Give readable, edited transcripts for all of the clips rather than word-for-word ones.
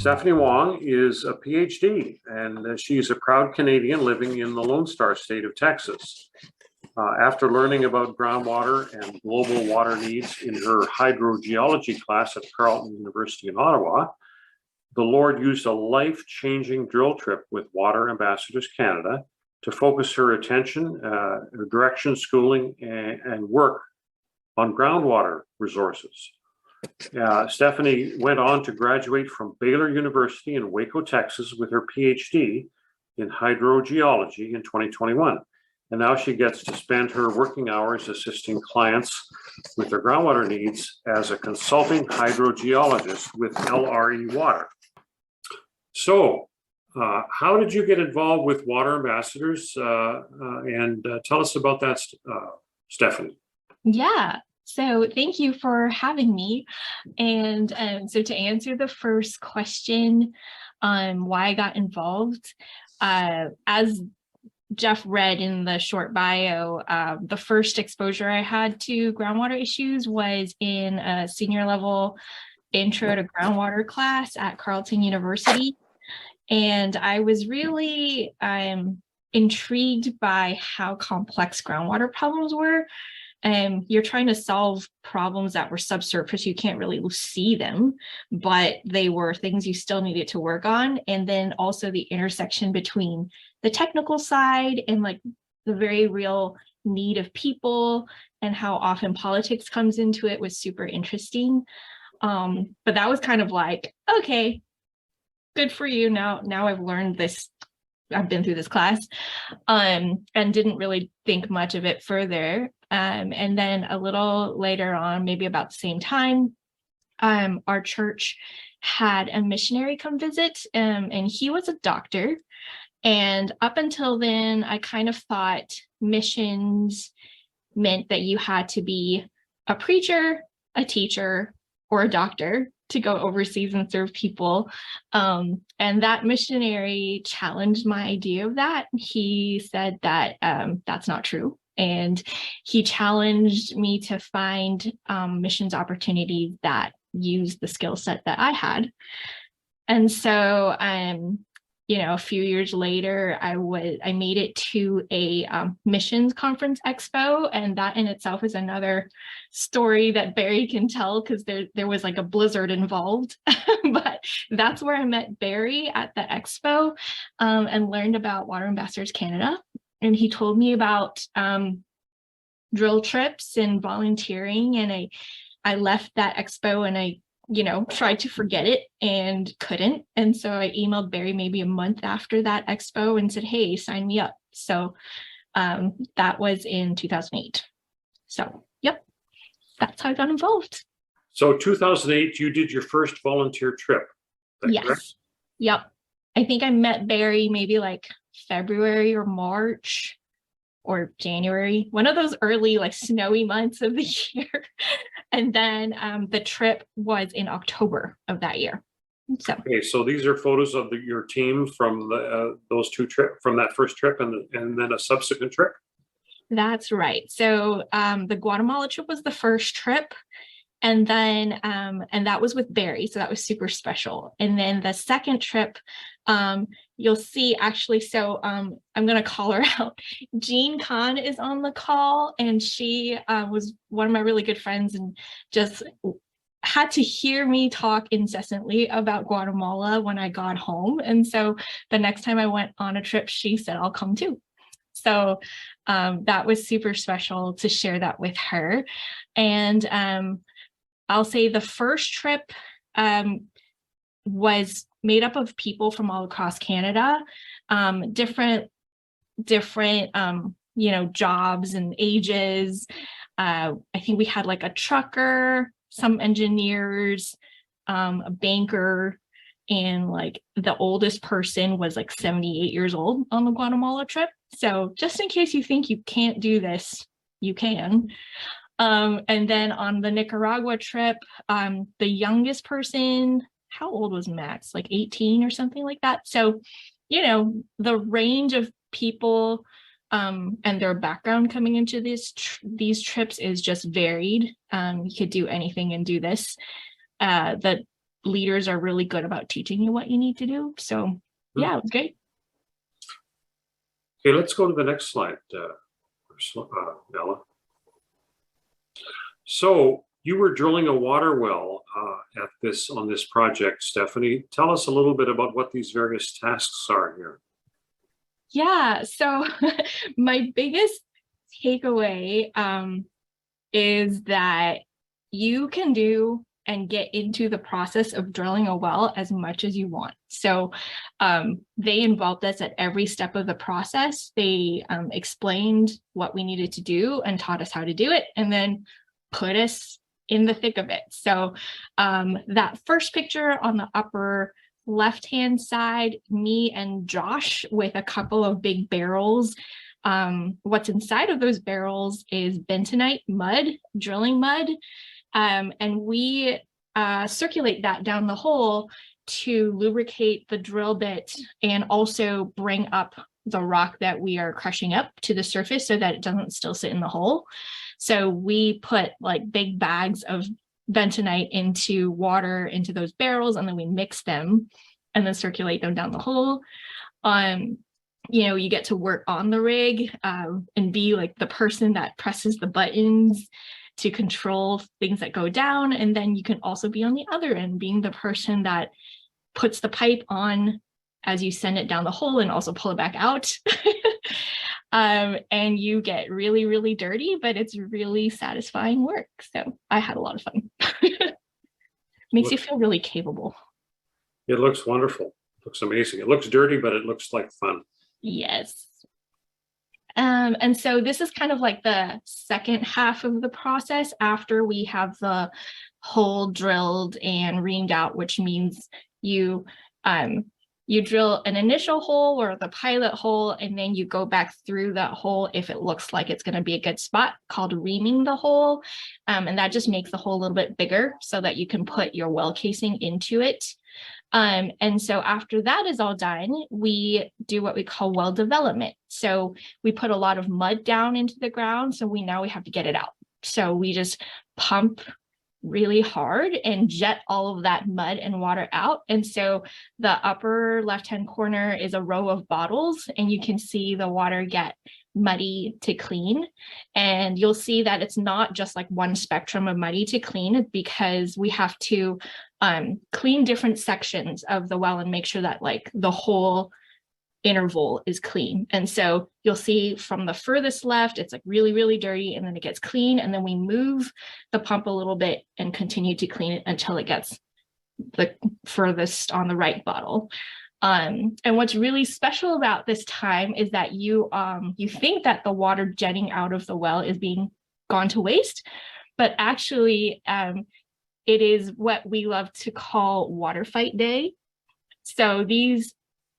Stephanie Wong is a PhD, and she's a proud Canadian living in the Lone Star State of Texas. After learning about groundwater and global water needs in her hydrogeology class at Carleton University in Ottawa, the Lord used a life-changing drill trip with Water Ambassadors Canada to focus her attention, direction, schooling, and work on groundwater resources. Stephanie went on to graduate from Baylor University in Waco, Texas, with her PhD in hydrogeology in 2021. And now she gets to spend her working hours assisting clients with their groundwater needs as a consulting hydrogeologist with LRE Water. So, how did you get involved with Water Ambassadors? And tell us about that, Stephanie. Yeah. So thank you for having me. And so to answer the first question on why I got involved, as Jeff read in the short bio, the first exposure I had to groundwater issues was in a senior level intro to groundwater class at Carleton University. And I was really intrigued by how complex groundwater problems were. You're trying to solve problems that were subsurface. You can't really see them, but they were things you still needed to work on. And then also the intersection between the technical side and like the very real need of people and how often politics comes into it was super interesting. But that was kind of like, okay, good for you. Now I've learned this. I've been through this class and didn't really think much of it further. And then a little later on, maybe about the same time, our church had a missionary come visit, and he was a doctor. And up until then, I kind of thought missions meant that you had to be a preacher, a teacher, or a doctor to go overseas and serve people. And that missionary challenged my idea of that. He said that that's not true. And he challenged me to find missions opportunities that use the skill set that I had. And so, a few years later, I made it to a missions conference expo, and that in itself is another story that Barry can tell because there was like a blizzard involved. But that's where I met Barry at the expo and learned about Water Ambassadors Canada. And he told me about drill trips and volunteering, and I left that expo and I tried to forget it and couldn't. And so I emailed Barry maybe a month after that expo and said, hey, sign me up. So that was in 2008. So, yep, that's how I got involved. So 2008, you did your first volunteer trip. Yes. Correct? Yep. I think I met Barry maybe like February or March or January, one of those early like snowy months of the year. And then the trip was in October of that year. So okay, so these are photos of your team from those two trips, from that first trip and then a subsequent trip. That's right. So the Guatemala trip was the first trip. And then, and that was with Barry. So that was super special. And then the second trip, you'll see actually, so I'm going to call her out. Jean Kahn is on the call, and she was one of my really good friends and just had to hear me talk incessantly about Guatemala when I got home. And so the next time I went on a trip, she said, I'll come too. So that was super special to share that with her. And I'll say the first trip was made up of people from all across Canada, different jobs and ages. I think we had like a trucker, some engineers, a banker, and like the oldest person was like 78 years old on the Guatemala trip. So just in case you think you can't do this, you can. And then on the Nicaragua trip, the youngest person, how old was Max? Like 18 or something like that. So, the range of people and their background coming into these trips is just varied. You could do anything and do this. The leaders are really good about teaching you what you need to do. So yeah, it was great. Okay, let's go to the next slide, Ella. So you were drilling a water well on this project, Stephanie. Tell us a little bit about what these various tasks are here. Yeah, so my biggest takeaway is that you can do and get into the process of drilling a well as much as you want. So they involved us at every step of the process. They explained what we needed to do and taught us how to do it, and then put us in the thick of it. So that first picture on the upper left-hand side, me and Josh with a couple of big barrels. What's inside of those barrels is bentonite mud, drilling mud. And we circulate that down the hole to lubricate the drill bit and also bring up the rock that we are crushing up to the surface so that it doesn't still sit in the hole. So we put like big bags of bentonite into water into those barrels, and then we mix them and then circulate them down the hole. You get to work on the rig and be like the person that presses the buttons to control things that go down. And then you can also be on the other end, being the person that puts the pipe on as you send it down the hole and also pull it back out. And you get really, really dirty, but it's really satisfying work. So I had a lot of fun. Makes you feel really capable. It looks wonderful. It looks amazing. It looks dirty, but it looks like fun. Yes. And so this is kind of like the second half of the process after we have the hole drilled and reamed out, which means you drill an initial hole or the pilot hole, and then you go back through that hole if it looks like it's going to be a good spot, called reaming the hole. And that just makes the hole a little bit bigger so that you can put your well casing into it. And so after that is all done, we do what we call well development. So we put a lot of mud down into the ground. So we have to get it out. So we just pump really hard and jet all of that mud and water out. And so the upper left-hand corner is a row of bottles, and you can see the water get muddy to clean. And you'll see that it's not just like one spectrum of muddy to clean, because we have to clean different sections of the well and make sure that like the whole interval is clean. And so you'll see from the furthest left, it's like really, really dirty, and then it gets clean. And then we move the pump a little bit and continue to clean it until it gets the furthest on the right bottle. And what's really special about this time is that you think that the water jetting out of the well is being gone to waste, but actually it is what we love to call water fight day. So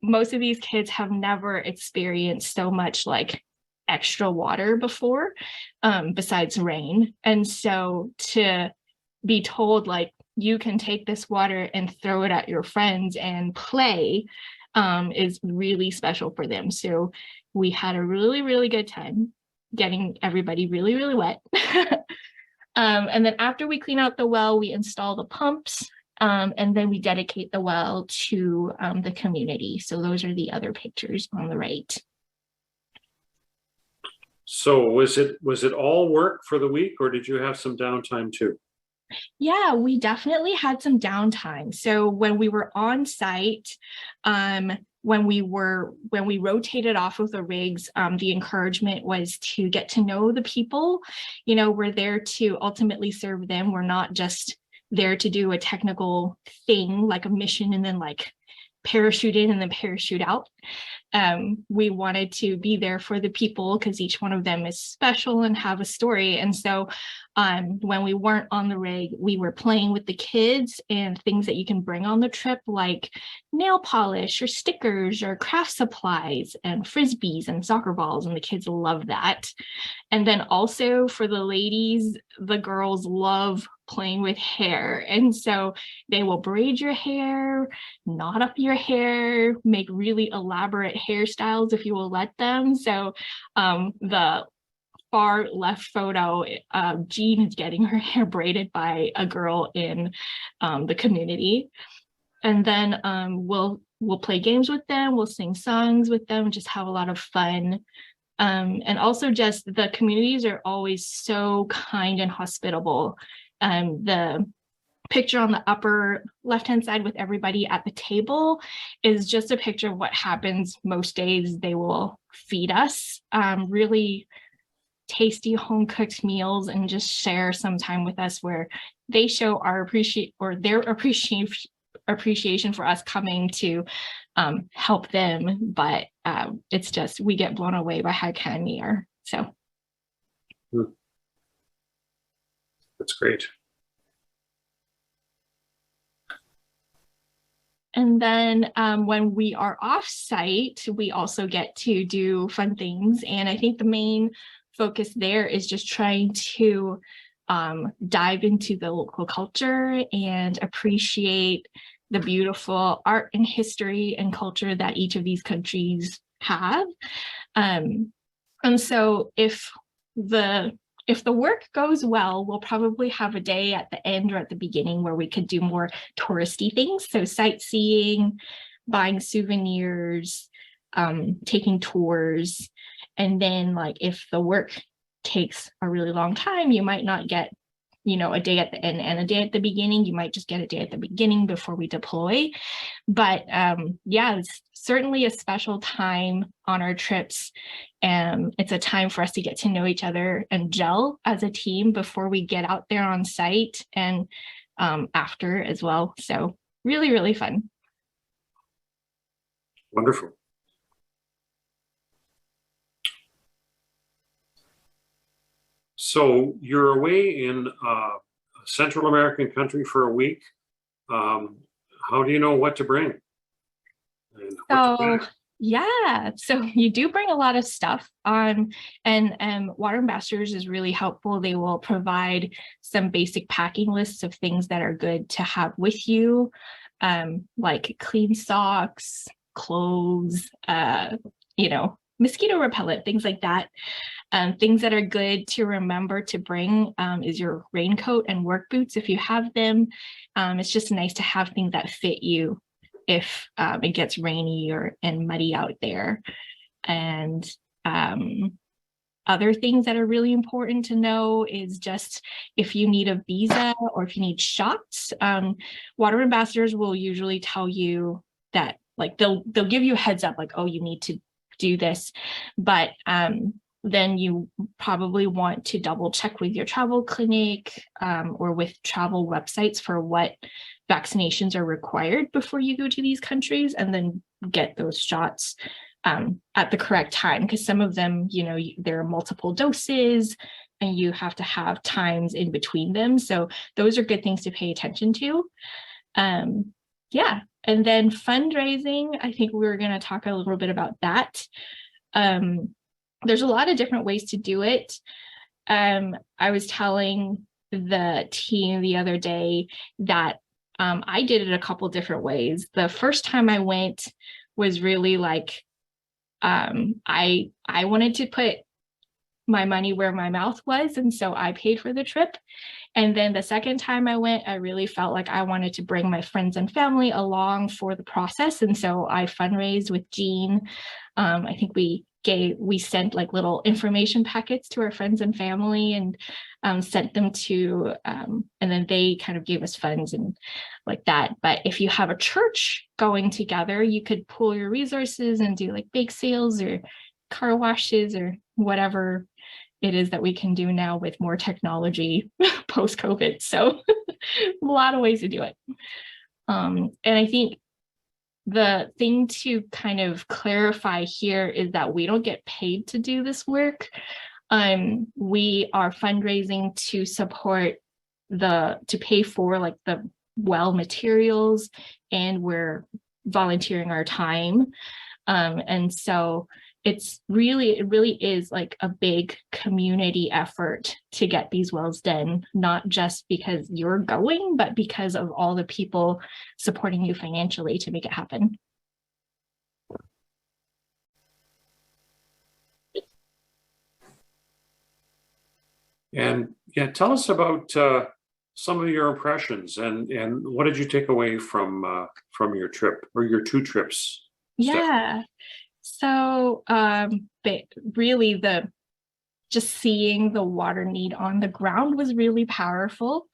most of these kids have never experienced so much like extra water before, besides rain. And so to be told like, you can take this water and throw it at your friends and play is really special for them. So we had a really, really good time getting everybody really, really wet. And then after we clean out the well, we install the pumps, and then we dedicate the well to the community. So those are the other pictures on the right. So was it all work for the week, or did you have some downtime too? Yeah, we definitely had some downtime. So when we were on site, when we rotated off of the rigs, the encouragement was to get to know the people. We're there to ultimately serve them. We're not just there to do a technical thing like a mission and then like parachute in and then parachute out. We wanted to be there for the people because each one of them is special and have a story. And so when we weren't on the rig, we were playing with the kids and things that you can bring on the trip, like nail polish or stickers or craft supplies and frisbees and soccer balls. And the kids love that. And then also for the ladies, the girls love playing with hair. And so they will braid your hair, knot up your hair, make really elaborate hairstyles if you will let them. So the far left photo, Jean is getting her hair braided by a girl in the community. And then we'll play games with them, we'll sing songs with them, just have a lot of fun. And also just the communities are always so kind and hospitable. The picture on the upper left-hand side with everybody at the table is just a picture of what happens most days. They will feed us really tasty home-cooked meals and just share some time with us where they show their appreciation for us coming to help them. But it's just, we get blown away by how kind we are. So That's great. And then when we are off site, we also get to do fun things. And I think the main focus there is just trying to dive into the local culture and appreciate the beautiful art and history and culture that each of these countries have. And so if the work goes well, we'll probably have a day at the end or at the beginning where we could do more touristy things. So sightseeing, buying souvenirs, taking tours. And then like if the work takes a really long time, you might not get, a day at the end and a day at the beginning. You might just get a day at the beginning before we deploy. But yeah, it's certainly a special time on our trips. And it's a time for us to get to know each other and gel as a team before we get out there on site and after as well. So really, really fun. Wonderful. So you're away in a Central American country for a week. How do you know what to bring? So yeah, so you do bring a lot of stuff on, and Water Ambassadors is really helpful. They will provide some basic packing lists of things that are good to have with you, like clean socks, clothes, mosquito repellent, things like that. Things that are good to remember to bring is your raincoat and work boots if you have them. It's just nice to have things that fit you if it gets rainy and muddy out there. And other things that are really important to know is just if you need a visa or if you need shots, Water Ambassadors will usually tell you that, like they'll give you a heads up, like, oh, you need to do this. But then you probably want to double check with your travel clinic or with travel websites for what vaccinations are required before you go to these countries, and then get those shots at the correct time, because some of them, there are multiple doses and you have to have times in between them. So those are good things to pay attention to. Yeah. And then fundraising, I think we're going to talk a little bit about that. There's a lot of different ways to do it. I was telling the team the other day that I did it a couple different ways. The first time I went was really like, I wanted to put my money where my mouth was, and so I paid for the trip. And then the second time I went, I really felt like I wanted to bring my friends and family along for the process, and so I fundraised with Jean. I think we sent like little information packets to our friends and family and sent them to, and then they kind of gave us funds and like that. But if you have a church going together, you could pool your resources and do like bake sales or car washes or whatever it is that we can do now with more technology post-COVID. So a lot of ways to do it. And I think the thing to kind of clarify here is that we don't get paid to do this work. We are fundraising to support to pay for like the well materials, and we're volunteering our time. And so it really is like a big community effort to get these wells done, not just because you're going, but because of all the people supporting you financially to make it happen. And yeah, tell us about some of your impressions and what did you take away from your trip or your two trips, Steph? Yeah. So, but really just seeing the water need on the ground was really powerful.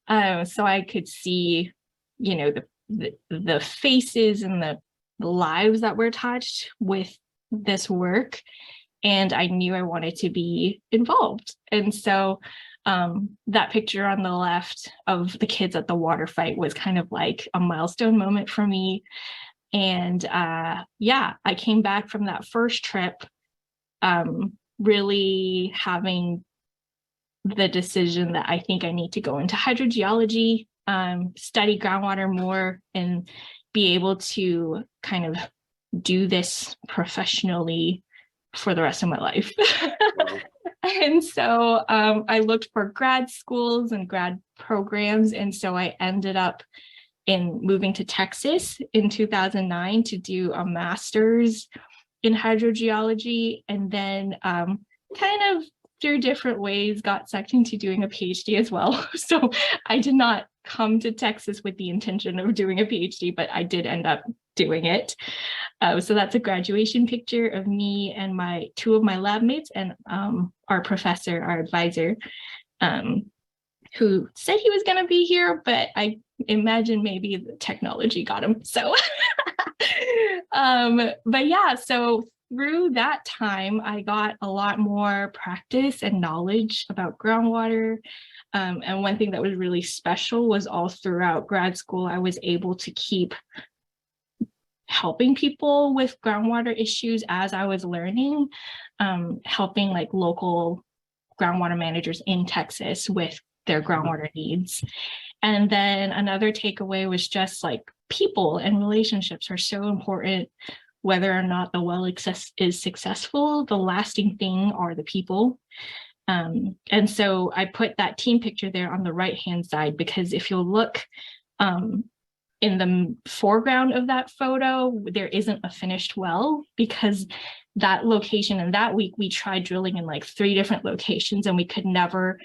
So I could see, the faces and the lives that were touched with this work, and I knew I wanted to be involved. And so that picture on the left of the kids at the water fight was kind of like a milestone moment for me. And yeah, I came back from that first trip really having the decision that I think I need to go into hydrogeology, study groundwater more, and be able to kind of do this professionally for the rest of my life. And so I looked for grad schools and grad programs. And so I ended up in moving to Texas in 2009 to do a master's in hydrogeology, and then kind of through different ways got sucked into doing a PhD as well. So I did not come to Texas with the intention of doing a PhD, but I did end up doing it. So that's a graduation picture of me and two of my lab mates and our professor, our advisor, who said he was going to be here, but I imagine maybe the technology got him. So, but yeah, so through that time, I got a lot more practice and knowledge about groundwater. And one thing that was really special was all throughout grad school, I was able to keep helping people with groundwater issues as I was learning, helping like local groundwater managers in Texas with their groundwater needs. And then another takeaway was just like people and relationships are so important. Whether or not the well is successful, the lasting thing are the people. And so I put that team picture there on the right-hand side, because if you'll look in the foreground of that photo, there isn't a finished well, because that location and that week we tried drilling in like 3 different locations and we could never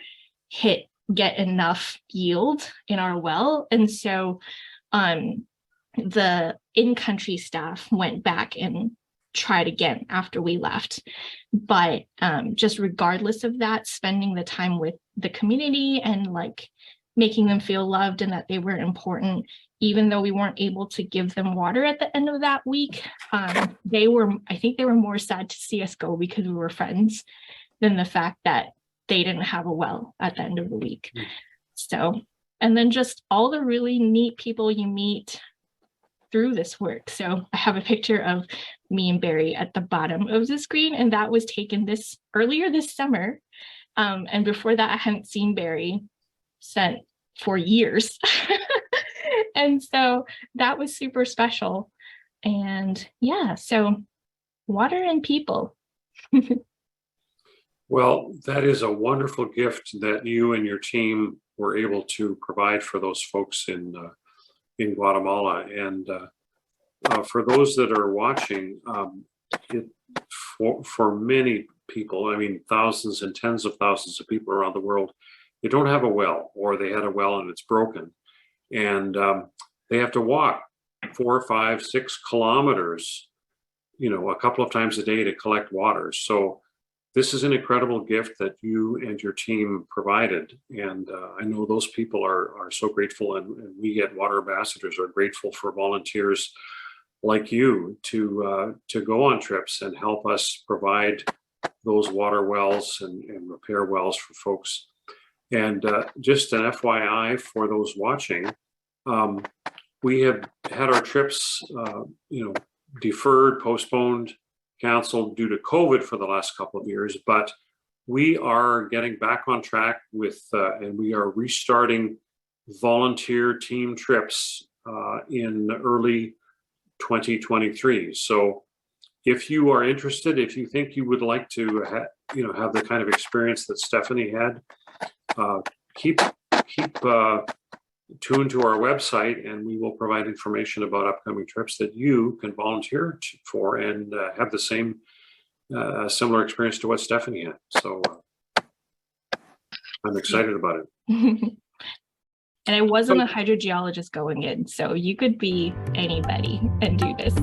get enough yield in our well. And so the in-country staff went back and tried again after we left. But just regardless of that, spending the time with the community and like making them feel loved and that they were important, even though we weren't able to give them water at the end of that week, I think they were more sad to see us go because we were friends than the fact that they didn't have a well at the end of the week. So, and then just all the really neat people you meet through this work. So I have a picture of me and Barry at the bottom of the screen, and that was taken earlier this summer. And before that, I hadn't seen Barry for years. And so that was super special. And yeah, so water and people. Well, that is a wonderful gift that you and your team were able to provide for those folks in Guatemala. And for those that are watching, for many people, I mean, thousands and tens of thousands of people around the world, they don't have a well, or they had a well and it's broken. And they have to walk 4, 5, 6 kilometers, a couple of times a day to collect water. So this is an incredible gift that you and your team provided. And I know those people are so grateful, and we at Water Ambassadors are grateful for volunteers like you to go on trips and help us provide those water wells and repair wells for folks. And just an FYI for those watching, we have had our trips, deferred, postponed, canceled due to COVID for the last couple of years, but we are getting back on track and we are restarting volunteer team trips in early 2023. So if you are interested, if you think you would like to have the kind of experience that Stephanie had, keep tuned to our website, and we will provide information about upcoming trips that you can volunteer for and have the same similar experience to what Stephanie had. So I'm excited about it. And I wasn't a hydrogeologist going in, so you could be anybody and do this.